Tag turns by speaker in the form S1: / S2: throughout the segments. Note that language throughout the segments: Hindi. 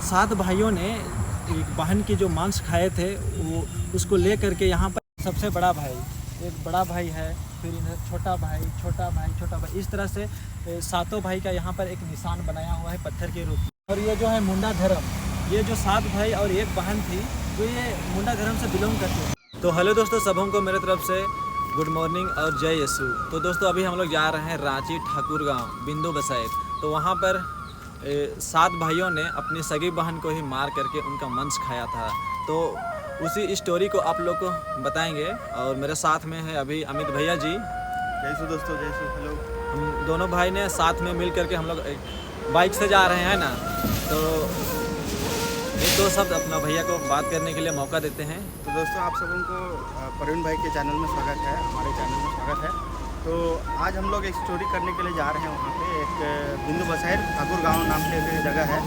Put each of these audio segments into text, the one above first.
S1: 7 भाइयों ने एक बहन की जो मांस खाए थे वो उसको ले करके यहाँ पर सबसे बड़ा भाई, एक बड़ा भाई है, फिर इधर छोटा भाई, छोटा भाई, छोटा भाई, इस तरह से 7 भाई का यहाँ पर एक निशान बनाया हुआ है पत्थर के रूप में। और ये जो है मुंडा धर्म, ये जो 7 भाई और एक बहन थी तो ये मुंडा धर्म से बिलोंग करते हैं। तो हेलो दोस्तों, सबों को मेरे तरफ से गुड मॉर्निंग और जय यीशु। तो दोस्तों अभी हम लोग जा रहे हैं रांची ठाकुर गाँव बिंदु बसैर। तो वहाँ पर 7 भाइयों ने अपनी सगी बहन को ही मार करके उनका मांस खाया था। तो उसी स्टोरी को आप लोग को बताएंगे और मेरे साथ में है अभी अमित भैया जी।
S2: जैसु दोस्तों, जैसु, हेलो।
S1: हम दोनों भाई ने साथ में मिल करके हम लोग बाइक से जा रहे हैं ना, तो एक दो शब्द अपना भैया को बात करने के लिए मौका देते हैं।
S2: तो दोस्तों आप सबों को प्रवीण भाई के चैनल में स्वागत है, हमारे चैनल में स्वागत है। तो आज हम लोग एक स्टोरी करने के लिए जा रहे हैं। वहाँ पे एक बिंदु बसैर ठाकुर गाँव नाम की एक जगह है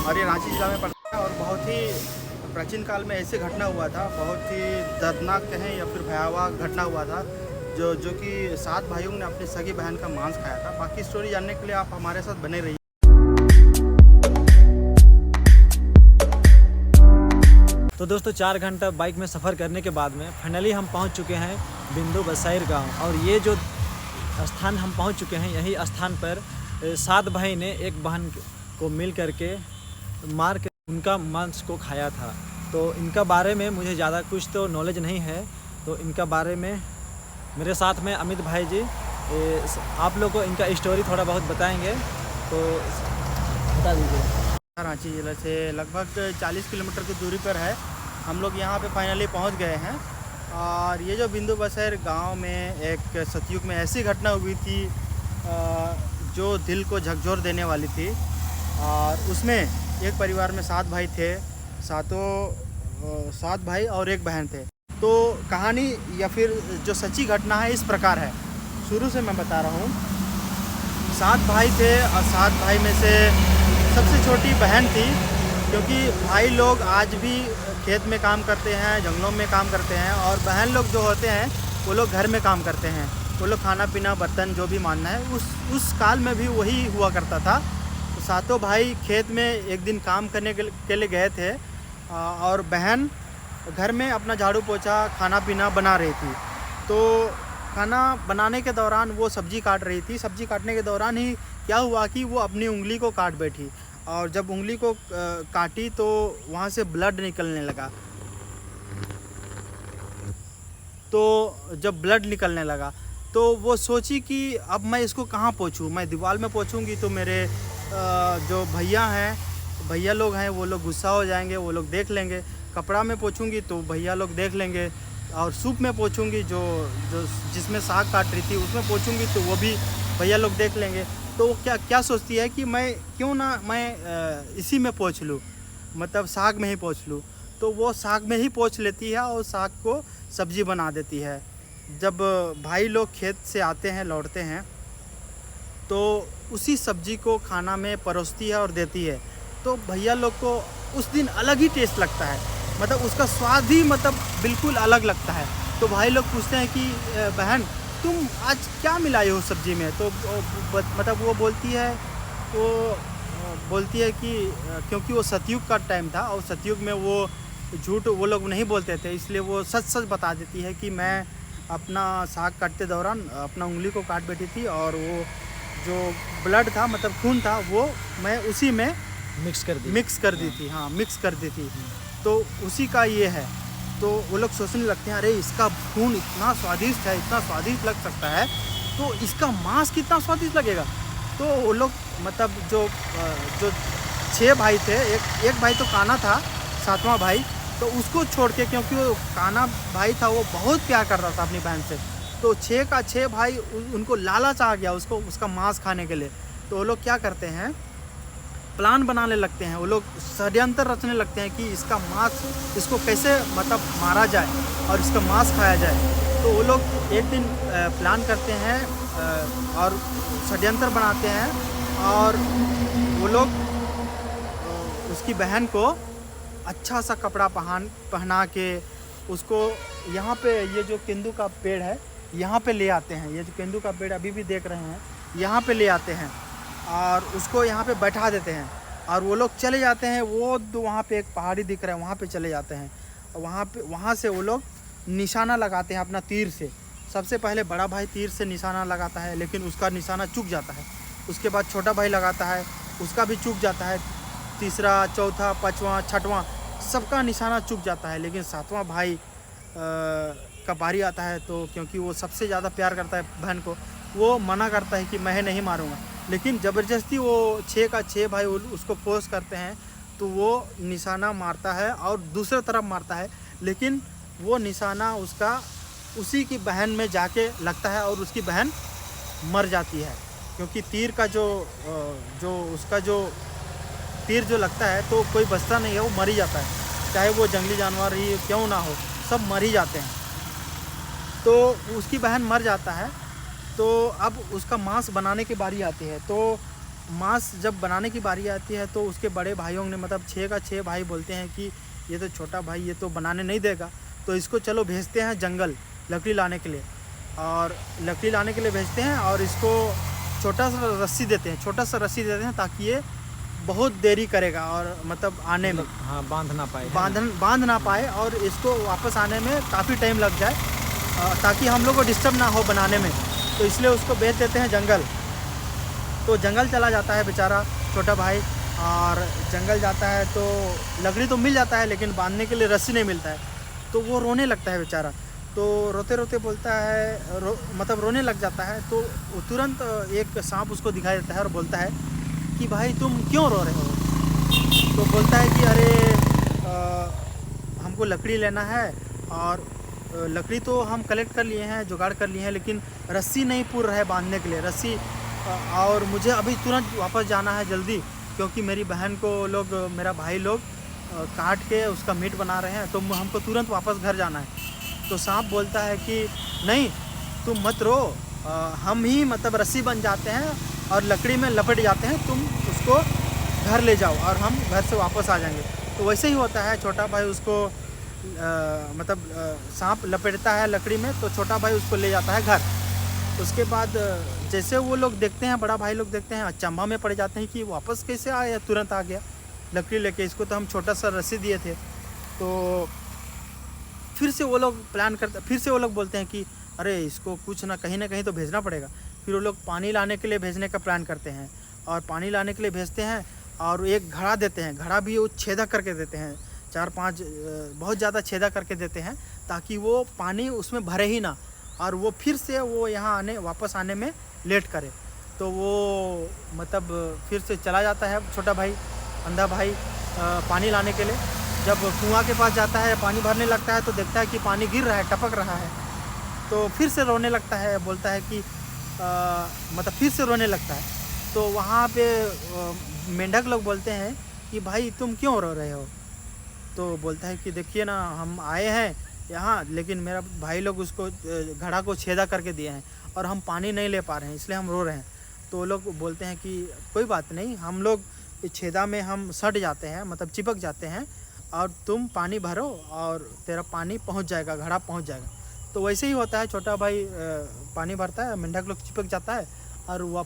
S2: और ये रांची जिला में पड़ता है। और बहुत ही प्राचीन काल में ऐसे घटना हुआ था, बहुत ही दर्दनाक कहें या फिर भयावह घटना हुआ था जो कि 7 भाइयों ने अपनी सगी बहन का मांस खाया था। बाकी स्टोरी जानने के लिए आप हमारे साथ बने रहिए।
S1: तो दोस्तों 4 घंटा बाइक में सफ़र करने के बाद में फाइनली हम पहुंच चुके हैं बिंदु बसैर गांव। और ये जो स्थान हम पहुंच चुके हैं, यही स्थान पर 7 भाई ने एक बहन को मिल करके मार के उनका मांस को खाया था। तो इनका बारे में मुझे ज़्यादा कुछ तो नॉलेज नहीं है, तो इनका बारे में मेरे साथ में अमित भाई जी आप लोग को इनका स्टोरी थोड़ा बहुत बताएंगे, तो बता दीजिए।
S2: रांची जिले से लगभग 40 किलोमीटर की दूरी पर है। हम लोग यहाँ पे फाइनली पहुँच गए हैं। और ये जो बिंदु बसैर गांव में एक सतयुग में ऐसी घटना हुई थी जो दिल को झकझोर देने वाली थी। और उसमें एक परिवार में 7 भाई थे, 7 भाई और एक बहन थे। तो कहानी या फिर जो सच्ची घटना है इस प्रकार है, शुरू से मैं बता रहा हूँ। 7 भाई थे और 7 भाई में से सबसे छोटी बहन थी, क्योंकि भाई लोग आज भी खेत में काम करते हैं, जंगलों में काम करते हैं, और बहन लोग जो होते हैं वो लोग घर में काम करते हैं। वो लोग खाना पीना बर्तन जो भी मानना है उस काल में भी वही हुआ करता था। तो 7 भाई खेत में एक दिन काम करने के लिए गए थे और बहन घर में अपना झाड़ू पोछा खाना पीना बना रही थी। तो खाना बनाने के दौरान वो सब्ज़ी काट रही थी। सब्ज़ी काटने के दौरान ही क्या हुआ कि वो अपनी उंगली को काट बैठी, और जब उंगली को काटी तो वहाँ से ब्लड निकलने लगा। तो जब ब्लड निकलने लगा तो वो सोची कि अब मैं इसको कहाँ पोंछूँ, मैं दीवार में पोंछूँगी तो मेरे जो भैया लोग हैं वो लोग गुस्सा हो जाएंगे, वो लोग देख लेंगे। कपड़ा में पोंछूँगी तो भैया लोग देख लेंगे, और सूप में पोंछूँगी जो जिसमें साग काट रही थी उसमें पोंछूँगी तो वो भी भैया लोग देख लेंगे। तो वो क्या सोचती है कि मैं क्यों ना मैं इसी में पोंछ लूँ, मतलब साग में ही पोंछ लूँ। तो वो साग में ही पोंछ लेती है और साग को सब्ज़ी बना देती है। जब भाई लोग खेत से आते हैं, लौटते हैं, तो उसी सब्ज़ी को खाना में परोसती है और देती है। तो भैया लोग को उस दिन अलग ही टेस्ट लगता है, मतलब उसका स्वाद ही मतलब बिल्कुल अलग लगता है। तो भाई लोग पूछते हैं कि बहन तुम आज क्या मिलाई हो सब्ज़ी में? तो मतलब वो बोलती है कि क्योंकि वो सतयुग का टाइम था और सतयुग में वो झूठ वो लोग नहीं बोलते थे, इसलिए वो सच बता देती है कि मैं अपना साग काटते दौरान अपना उंगली को काट बैठी थी, और वो जो ब्लड था मतलब खून था वो मैं उसी में मिक्स कर दी थी। हाँ, मिक्स कर दी थी। तो उसी का ये है। तो वो लोग सोचने लगते हैं अरे इसका खून इतना स्वादिष्ट है, इतना स्वादिष्ट लग सकता है, तो इसका मांस कितना स्वादिष्ट लगेगा। तो वो लोग मतलब जो 6 भाई थे, एक भाई तो काना था, 7वां भाई, तो उसको छोड़ के, क्योंकि वो काना भाई था वो बहुत प्यार करता था अपनी बहन से, तो 6 का 6 भाई उनको लालच आ गया उसका मांस खाने के लिए। तो वो लोग क्या करते हैं, प्लान बनाने लगते हैं, वो लोग षड्यंत्र रचने लगते हैं कि इसका मांस, इसको कैसे मतलब मारा जाए और इसका मांस खाया जाए। तो वो लोग एक दिन प्लान करते हैं और षड्यंत्र बनाते हैं, और वो लोग उसकी बहन को अच्छा सा कपड़ा पहना के उसको यहाँ पे, ये जो केंदू का पेड़ है यहाँ पे ले आते हैं। ये जो केंदू का पेड़ अभी भी देख रहे हैं, यहाँ पे ले आते हैं और उसको यहाँ पे बैठा देते हैं। और वो लोग चले जाते हैं, वो वहाँ पे एक पहाड़ी दिख रहा है, वहाँ पे चले जाते हैं। वहाँ से वो लोग निशाना लगाते हैं अपना तीर से। सबसे पहले बड़ा भाई तीर से निशाना लगाता है, लेकिन उसका निशाना चूक जाता है। उसके बाद छोटा भाई लगाता है, उसका भी चूक जाता है। तीसरा, चौथा, पाँचवा, छठवां, सबका निशाना चूक जाता है। लेकिन सातवां भाई का बारी आता है, तो क्योंकि वो सबसे ज़्यादा प्यार करता है बहन को, वो मना करता है कि मैं नहीं मारूंगा। लेकिन ज़बरदस्ती वो 6 का 6 भाई उसको फोर्स करते हैं, तो वो निशाना मारता है और दूसरे तरफ मारता है। लेकिन वो निशाना उसका उसी की बहन में जाके लगता है और उसकी बहन मर जाती है। क्योंकि तीर का उसका जो तीर जो लगता है, तो कोई बचता नहीं है, वो मर ही जाता है। चाहे वो जंगली जानवर ही क्यों ना हो, सब मर ही जाते हैं। तो उसकी बहन मर जाता है। तो अब उसका मांस बनाने की बारी आती है। तो मांस जब बनाने की बारी आती है, तो उसके बड़े भाइयों ने, मतलब 6 का 6 भाई बोलते हैं कि ये तो छोटा भाई, ये तो बनाने नहीं देगा, तो इसको चलो भेजते हैं जंगल लकड़ी लाने के लिए। और लकड़ी लाने के लिए भेजते हैं और इसको छोटा सा रस्सी देते हैं, ताकि ये बहुत देरी करेगा और मतलब आने में,
S1: हाँ, बांध ना पाए और इसको वापस आने में काफ़ी टाइम लग जाए, ताकि हम लोग को डिस्टर्ब ना हो बनाने में। तो इसलिए उसको भेज देते हैं जंगल। तो जंगल चला जाता है बेचारा छोटा भाई, और जंगल जाता है तो लकड़ी तो मिल जाता है, लेकिन बांधने के लिए रस्सी नहीं मिलता है। तो वो रोने लगता है बेचारा। तो रोते रोते बोलता है, मतलब रोने लग जाता है। तो तुरंत एक सांप उसको दिखाई देता है और बोलता है कि भाई तुम क्यों रो रहे हो। तो बोलता है कि अरे हमको लकड़ी लेना है, और लकड़ी तो हम कलेक्ट कर लिए हैं, जुगाड़ कर लिए हैं, लेकिन रस्सी नहीं पूर रहा है बांधने के लिए रस्सी। और मुझे अभी तुरंत वापस जाना है जल्दी, क्योंकि मेरी बहन को लोग, मेरा भाई लोग काट के उसका मीट बना रहे हैं, तो हमको तुरंत वापस घर जाना है। तो सांप बोलता है कि नहीं, तुम मत रो, हम ही मतलब रस्सी बन जाते हैं और लकड़ी में लपेट जाते हैं, तुम उसको घर ले जाओ और हम घर से वापस आ जाएंगे। तो वैसे ही होता है, छोटा भाई उसको सांप लपेटता है लकड़ी में, तो छोटा भाई उसको ले जाता है घर। उसके बाद जैसे वो लोग देखते हैं, बड़ा भाई लोग देखते हैं, अचंभा में पड़ जाते हैं कि वापस कैसे आया, तुरंत आ गया लकड़ी लेके, इसको तो हम छोटा सा रस्सी दिए थे। तो फिर से वो लोग प्लान करते, फिर से वो लोग बोलते हैं कि अरे इसको कुछ ना कहीं तो भेजना पड़ेगा। फिर वो लोग पानी लाने के लिए भेजने का प्लान करते हैं, और पानी लाने के लिए भेजते हैं, और एक घड़ा देते हैं। घड़ा भी वो छेदा करके देते हैं, 4-5 बहुत ज़्यादा छेदा करके देते हैं, ताकि वो पानी उसमें भरे ही ना, और वो फिर से वो यहाँ वापस आने में लेट करे। तो वो मतलब फिर से चला जाता है छोटा भाई, अंधा भाई, पानी लाने के लिए। जब कुआं के पास जाता है, पानी भरने लगता है, तो देखता है कि पानी गिर रहा है, टपक रहा है। तो फिर से रोने लगता है, बोलता है कि मतलब फिर से रोने लगता है। तो वहाँ पे मेंढक लोग बोलते हैं कि भाई तुम क्यों रो रहे हो। तो बोलता है कि देखिए ना, हम आए हैं यहाँ, लेकिन मेरा भाई लोग उसको घड़ा को छेदा करके दिए हैं, और हम पानी नहीं ले पा रहे हैं, इसलिए हम रो रहे हैं। तो वो लोग बोलते हैं कि कोई बात नहीं, हम लोग छेदा में हम सट जाते हैं, मतलब चिपक जाते हैं, और तुम पानी भरो और तेरा पानी पहुंच जाएगा, घड़ा पहुंच जाएगा। तो वैसे ही होता है, छोटा भाई पानी भरता है, मेंढक लोग चिपक जाता है, और वो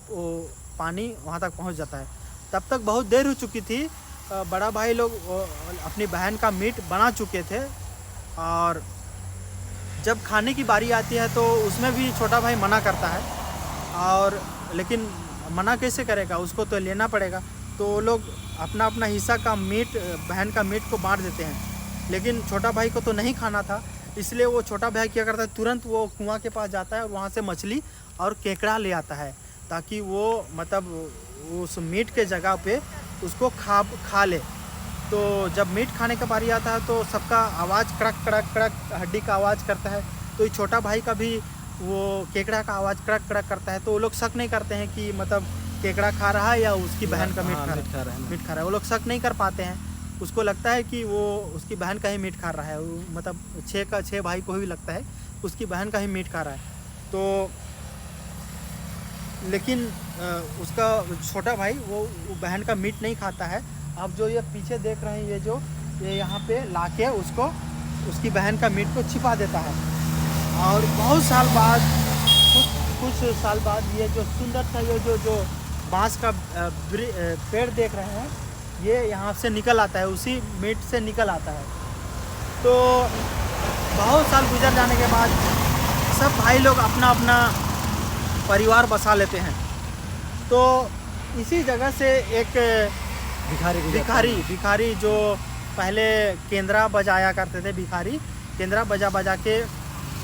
S1: पानी वहाँ तक पहुँच जाता है। तब तक बहुत देर हो चुकी थी, बड़ा भाई लोग अपनी बहन का मीट बना चुके थे, और जब खाने की बारी आती है तो उसमें भी छोटा भाई मना करता है। और लेकिन मना कैसे करेगा, उसको तो लेना पड़ेगा। तो वो लोग अपना अपना हिस्सा का मीट, बहन का मीट को बांट देते हैं। लेकिन छोटा भाई को तो नहीं खाना था, इसलिए वो छोटा भाई क्या करता है, तुरंत वो कुआं के पास जाता है और वहाँ से मछली और केकड़ा ले आता है, ताकि वो मतलब उस मीट के जगह पे उसको खा ले। तो जब मीट खाने का बारी आता है, तो सबका आवाज़ कड़क कड़क कड़क हड्डी का आवाज़ करता है। तो ये छोटा भाई का भी वो केकड़ा का आवाज़ कड़क कड़क करता है। तो वो लोग शक नहीं करते हैं कि मतलब केकड़ा खा रहा है या उसकी बहन का मीट खा रहा है। वो लोग शक नहीं कर पाते हैं, उसको लगता है कि वो उसकी बहन का ही मीट खा रहा है। वो मतलब 6 का 6 भाई को भी लगता है उसकी बहन का ही मीट खा रहा है। तो लेकिन उसका छोटा भाई वो बहन का मीट नहीं खाता है। अब जो ये पीछे देख रहे हैं, ये यहाँ पे लाके उसको उसकी बहन का मीट को छिपा देता है। और बहुत साल बाद, कुछ साल बाद, ये जो सुंदर सा ये जो बांस का पेड़ देख रहे हैं,
S2: ये यहाँ से निकल आता है, उसी मीट से निकल आता है। तो बहुत साल गुजर जाने के बाद सब भाई लोग अपना अपना परिवार बसा लेते हैं। तो इसी जगह से एक भिखारी जो पहले केंद्रा बजाया करते थे, भिखारी केंद्रा बजा के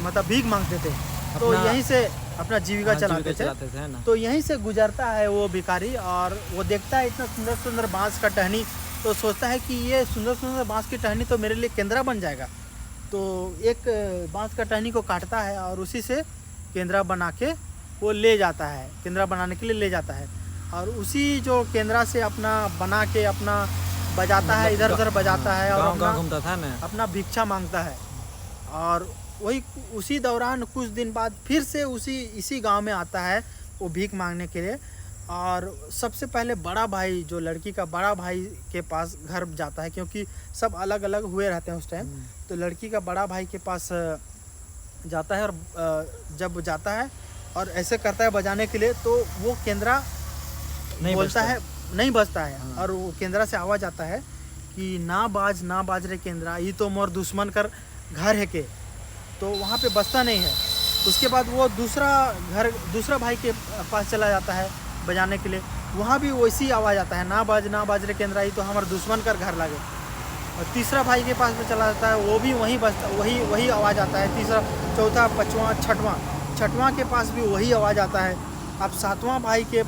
S2: मतलब भीख मांगते थे, तो यहीं से अपना जीविका चलाते थे ना। तो यहीं से गुजरता है वो भिखारी, और वो देखता है इतना सुंदर सुंदर बांस का टहनी, तो सोचता है कि ये सुंदर सुंदर बांस की टहनी तो मेरे लिए केंद्रा बन जाएगा। तो एक बांस का टहनी को काटता है और उसी से केंद्रा बना के वो ले जाता है, केंद्रा बनाने के लिए ले जाता है। और उसी जो केंद्रा से अपना बना के अपना बजाता है, इधर उधर बजाता है और
S1: घूमता था ना,
S2: अपना भिक्षा मांगता है। और वही उसी दौरान कुछ दिन बाद फिर से इसी गांव में आता है वो भीख मांगने के लिए। और सबसे पहले बड़ा भाई, जो लड़की का बड़ा भाई के पास घर जाता है, क्योंकि सब अलग अलग हुए रहते हैं उस टाइम। तो लड़की का बड़ा भाई के पास जाता है, और जब जाता है और ऐसे करता है बजाने के लिए, तो वो केंद्रा बोलता है, नहीं बजता है। हाँ। और वो केंद्रा से आवाज़ आता है कि ना बाज रे केंद्रा, ये तो मोर दुश्मन कर घर है के। तो वहाँ पे बजता नहीं है। उसके बाद वो दूसरा भाई के पास चला जाता है बजाने के लिए, वहाँ भी वैसी आवाज़ आता है, ना बाज रे केंद्रा, ये तो हमारे दुश्मन कर घर लगे। और तीसरा भाई के पास में चला जाता है, वो भी वही बजता, वही आवाज़ आता है। तीसरा, चौथा, पाँचवां, छठवां के पास भी वही आवाज़ आता है। अब सातवां भाई के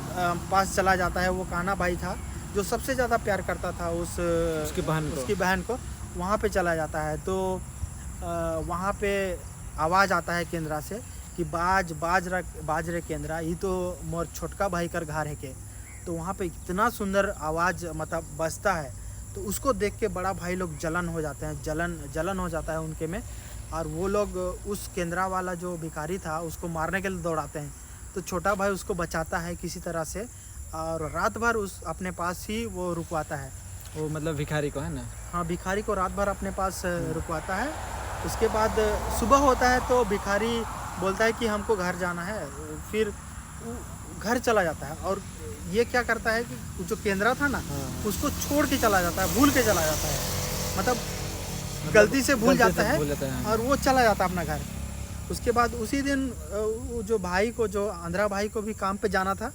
S2: पास चला जाता है, वो काना भाई था जो सबसे ज़्यादा प्यार करता था उसकी बहन को। वहाँ पे चला जाता है, तो वहाँ पे आवाज़ आता है केंद्रा से कि बाज रे केंद्रा, ये तो मोर छोटका भाई कर घर है के। तो वहाँ पे इतना सुंदर आवाज़ मतलब बजता है, तो उसको देख के बड़ा भाई लोग जलन हो जाते हैं, जलन हो जाता है उनके में। और वो लोग उस केंद्रा वाला जो भिखारी था उसको मारने के लिए दौड़ाते हैं। तो छोटा भाई उसको बचाता है किसी तरह से, और रात भर उस अपने पास ही वो रुकवाता है।
S1: वो मतलब भिखारी को, है ना?
S2: हाँ, भिखारी को रात भर अपने पास रुकवाता है। उसके बाद सुबह होता है तो भिखारी बोलता है कि हमको घर जाना है, फिर घर चला जाता है। और ये क्या करता है कि जो केंद्रा था ना, उसको छोड़ के चला जाता है, भूल के चला जाता है, मतलब गलती से भूल जाता है और वो चला जाता है अपना घर। उसके बाद उसी दिन जो भाई को, जो आंध्रा भाई को भी काम पे जाना था,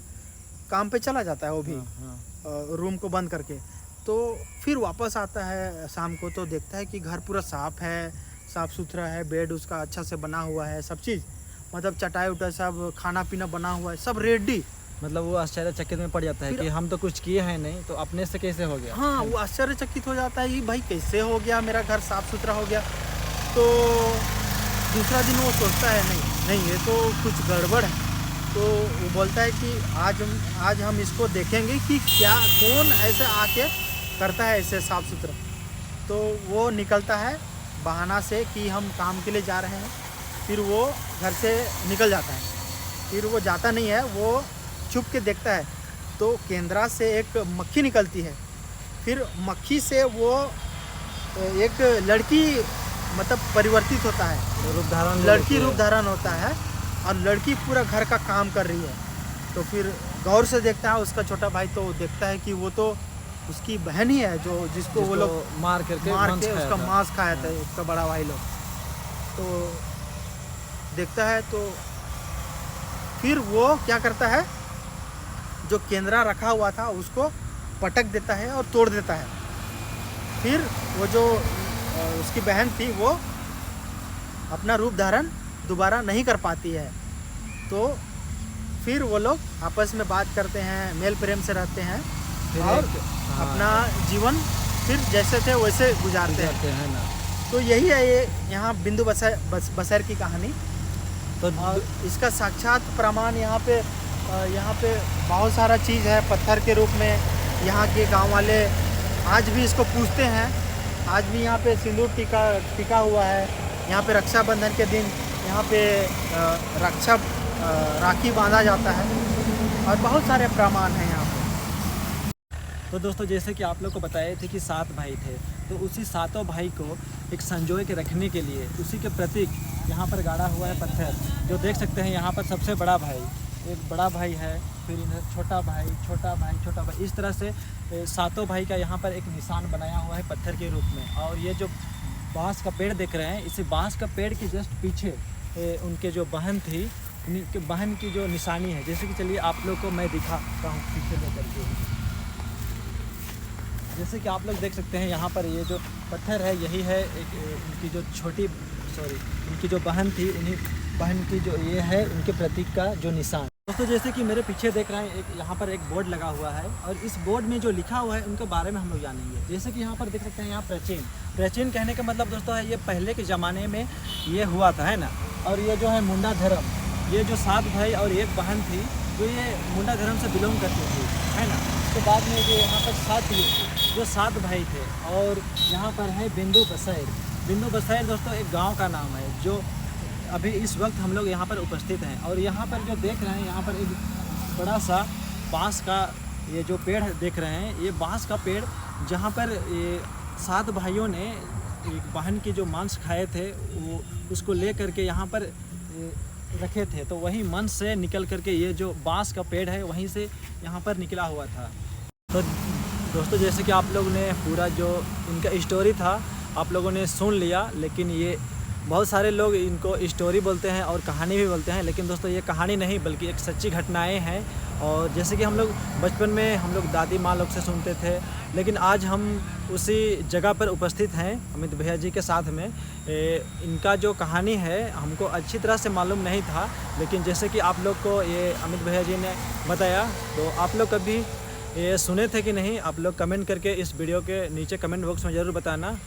S2: काम पे चला जाता है वो भी, रूम को बंद करके। तो फिर वापस आता है शाम को, तो देखता है कि घर पूरा साफ़ सुथरा है, बेड उसका अच्छा से बना हुआ है, सब चीज़ मतलब चटाई उटाई सब, खाना पीना बना हुआ है, सब रेडी।
S1: मतलब वो आश्चर्यचकित में पड़ जाता है कि हम तो कुछ किए हैं नहीं, तो अपने से कैसे हो गया।
S2: हाँ, वो आश्चर्यचकित हो जाता है कि भाई कैसे हो गया, मेरा घर साफ़ सुथरा हो गया। तो दूसरा दिन वो सोचता है नहीं ये तो कुछ गड़बड़ है। तो वो बोलता है कि आज हम इसको देखेंगे कि क्या कौन ऐसे आके करता है ऐसे साफ़ सुथरा। तो वो निकलता है बहाना से कि हम काम के लिए जा रहे हैं। फिर वो घर से निकल जाता है, फिर वो जाता नहीं है, वो छुप के देखता है। तो केंद्रा से एक मक्खी निकलती है, फिर मक्खी से वो एक लड़की मतलब परिवर्तित होता है, लड़की रूप धारण होता है, और लड़की पूरा घर का काम कर रही है। तो फिर गौर से देखता है उसका छोटा भाई, तो देखता है कि वो तो उसकी बहन ही है जिसको वो लोग मार के उसका मांस खाया था उसका बड़ा भाई लोग। तो देखता है, तो फिर वो क्या करता है, जो केंद्रा रखा हुआ था उसको पटक देता है और तोड़ देता है। फिर वो जो उसकी बहन थी वो अपना रूप धारण दोबारा नहीं कर पाती है। तो फिर वो लोग आपस में बात करते हैं, मेल प्रेम से रहते हैं, और अपना जीवन फिर जैसे थे वैसे गुजारते हैं ना। तो यही है ये यहाँ बिंदु बसर की कहानी। तो और इसका साक्षात प्रमाण यहाँ पे बहुत सारा चीज़ है पत्थर के रूप में। यहाँ के गांव वाले आज भी इसको पूजते हैं, आज भी यहाँ पे सिंदूर टिका हुआ है। यहाँ पे रक्षाबंधन के दिन यहाँ पे राखी बांधा जाता है, और बहुत सारे प्रमाण हैं यहाँ पे।
S1: तो दोस्तों, जैसे कि आप लोग को बताए थे कि 7 भाई थे, तो उसी 7 भाई को एक संजोए के रखने के लिए उसी के प्रतीक यहाँ पर गाड़ा हुआ है पत्थर, जो देख सकते हैं। यहाँ पर सबसे बड़ा भाई, एक बड़ा भाई है, फिर छोटा भाई, छोटा भाई, छोटा भाई, इस तरह से सातों भाई का यहाँ पर एक निशान बनाया हुआ है पत्थर के रूप में। और ये जो बांस का पेड़ देख रहे हैं, इसी बांस का पेड़ के जस्ट पीछे उनके जो बहन थी, उनके बहन की जो निशानी है। जैसे कि चलिए आप लोग को मैं दिखाता हूँ पीछे लेकर के। जैसे कि आप लोग देख सकते हैं यहाँ पर ये जो पत्थर है, यही है एक उनकी जो उनकी जो बहन थी, उन्हीं बहन की जो ये है उनके प्रतीक का जो निशान। दोस्तों जैसे कि मेरे पीछे देख रहे हैं, एक यहाँ पर एक बोर्ड लगा हुआ है और इस बोर्ड में जो लिखा हुआ है उनके बारे में हम लोग जानेंगे। जैसे कि यहाँ पर देख सकते हैं, यहाँ प्राचीन कहने का मतलब दोस्तों है ये पहले के ज़माने में ये हुआ था, है ना। और ये जो है मुंडा धर्म, ये जो 7 भाई और एक बहन थी, जो ये मुंडा धर्म से बिलोंग करती थी, है ना। उसके बाद में जो यहाँ पर 7 भाई थे। और यहाँ पर है बिंदु बसैर दोस्तों एक गांव का नाम है, जो अभी इस वक्त हम लोग यहाँ पर उपस्थित हैं। और यहाँ पर जो देख रहे हैं, यहाँ पर एक बड़ा सा बांस का ये जो पेड़ देख रहे हैं, ये बांस का पेड़ जहाँ पर ये 7 भाइयों ने एक बहन की जो मांस खाए थे, वो उसको ले करके यहाँ पर रखे थे। तो वही मन से निकल करके ये जो बांस का पेड़ है, वहीं से यहाँ पर निकला हुआ था। तो दोस्तों जैसे कि आप लोग ने पूरा जो इनका स्टोरी था आप लोगों ने सुन लिया, लेकिन ये बहुत सारे लोग इनको स्टोरी बोलते हैं और कहानी भी बोलते हैं, लेकिन दोस्तों ये कहानी नहीं बल्कि एक सच्ची घटनाएं हैं। और जैसे कि हम लोग बचपन में हम लोग दादी माँ लोग से सुनते थे, लेकिन आज हम उसी जगह पर उपस्थित हैं अमित भैया जी के साथ में। इनका जो कहानी है हमको अच्छी तरह से मालूम नहीं था, लेकिन जैसे कि आप लोग को ये अमित भैया जी ने बताया, तो आप लोग कभी ये सुने थे कि नहीं, आप लोग कमेंट करके इस वीडियो के नीचे कमेंट बॉक्स में ज़रूर बताना।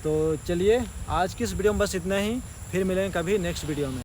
S1: तो चलिए आज की इस वीडियो में बस इतना ही, फिर मिलेंगे कभी नेक्स्ट वीडियो में।